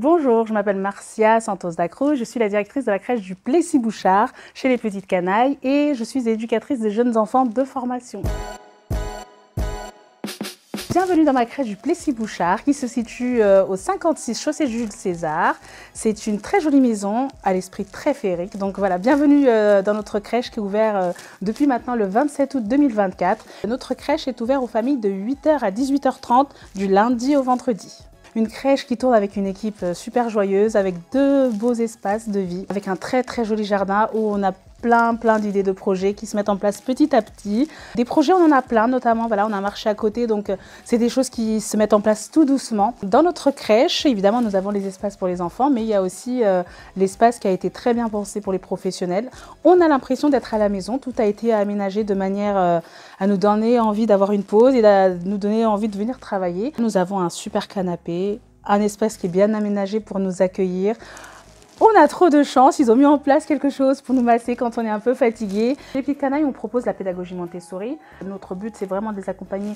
Bonjour, je m'appelle Marcia Santos da Cruz, je suis la directrice de la crèche du Plessis-Bouchard chez les Petites Canailles et je suis éducatrice des jeunes enfants de formation. Bienvenue dans ma crèche du Plessis-Bouchard qui se situe au 56 chaussée Jules César. C'est une très jolie maison à l'esprit très féerique. Donc voilà, bienvenue dans notre crèche qui est ouverte depuis maintenant le 27 août 2024. Notre crèche est ouverte aux familles de 8h à 18h30 du lundi au vendredi. Une crèche qui tourne avec une équipe super joyeuse, avec deux beaux espaces de vie, avec un très joli jardin où on a plein d'idées de projets qui se mettent en place petit à petit. Des projets, on en a plein, notamment voilà, on a un marché à côté, donc c'est des choses qui se mettent en place tout doucement. Dans notre crèche, évidemment, nous avons les espaces pour les enfants, mais il y a aussi l'espace qui a été très bien pensé pour les professionnels. On a l'impression d'être à la maison, tout a été aménagé de manière à nous donner envie d'avoir une pause et à nous donner envie de venir travailler. Nous avons un super canapé, un espace qui est bien aménagé pour nous accueillir. On a trop de chance, ils ont mis en place quelque chose pour nous masser quand on est un peu fatigué. Les Petites Canailles, on propose la pédagogie Montessori. Notre but, c'est vraiment de les accompagner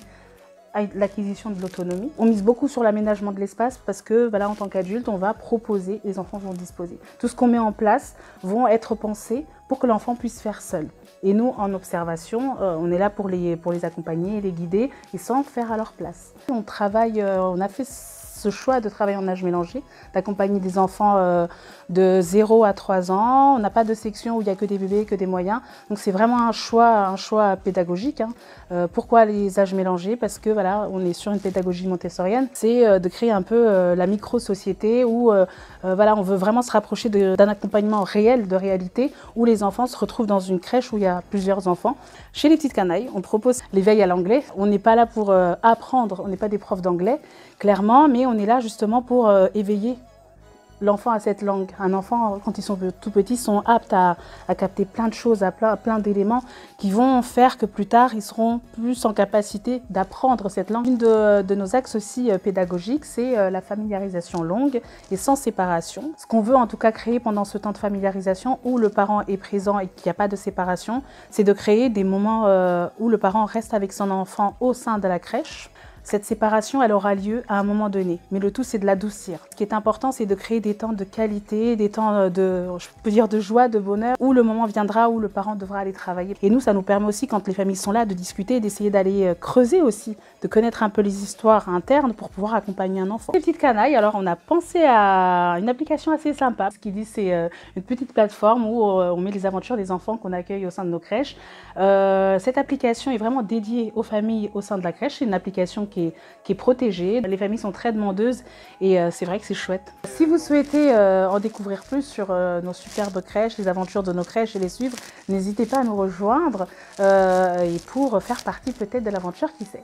à l'acquisition de l'autonomie. On mise beaucoup sur l'aménagement de l'espace parce que voilà, en tant qu'adulte, on va proposer, les enfants vont disposer. Tout ce qu'on met en place vont être pensés pour que l'enfant puisse faire seul. Et nous, en observation, on est là pour les accompagner, les guider et sans faire à leur place. On travaille, on a fait ce choix de travailler en âge mélangé, d'accompagner des enfants de 0 à 3 ans. On n'a pas de section où il n'y a que des bébés, que des moyens. Donc c'est vraiment un choix pédagogique. Pourquoi les âges mélangés? Parce que voilà, on est sur une pédagogie montessorienne. C'est de créer un peu la micro-société où voilà, on veut vraiment se rapprocher d'un accompagnement réel, de réalité, où les enfants se retrouvent dans une crèche où il y a plusieurs enfants. Chez les Petites Canailles, on propose l'éveil à l'anglais. On n'est pas là pour apprendre, on n'est pas des profs d'anglais, clairement, mais on est là justement pour éveiller l'enfant à cette langue. Un enfant, quand ils sont tout petits, sont aptes à capter plein de choses, à plein d'éléments qui vont faire que plus tard, ils seront plus en capacité d'apprendre cette langue. Une de nos axes aussi pédagogiques, c'est la familiarisation longue et sans séparation. Ce qu'on veut en tout cas créer pendant ce temps de familiarisation où le parent est présent et qu'il n'y a pas de séparation, c'est de créer des moments où le parent reste avec son enfant au sein de la crèche. Cette séparation, elle aura lieu à un moment donné, mais le tout, c'est de l'adoucir. Ce qui est important, c'est de créer des temps de qualité, des temps je peux dire de joie, de bonheur, où le moment viendra où le parent devra aller travailler. Et nous, ça nous permet aussi, quand les familles sont là, de discuter, d'essayer d'aller creuser aussi, de connaître un peu les histoires internes pour pouvoir accompagner un enfant. Les Petites Canailles, alors on a pensé à une application assez sympa. Ce qui dit, c'est une petite plateforme où on met les aventures des enfants qu'on accueille au sein de nos crèches. Cette application est vraiment dédiée aux familles au sein de la crèche. C'est une application qui est protégée. Les familles sont très demandeuses et c'est vrai que c'est chouette. Si vous souhaitez en découvrir plus sur nos superbes crèches, les aventures de nos crèches et les suivre, n'hésitez pas à nous rejoindre et pour faire partie peut-être de l'aventure, qui sait.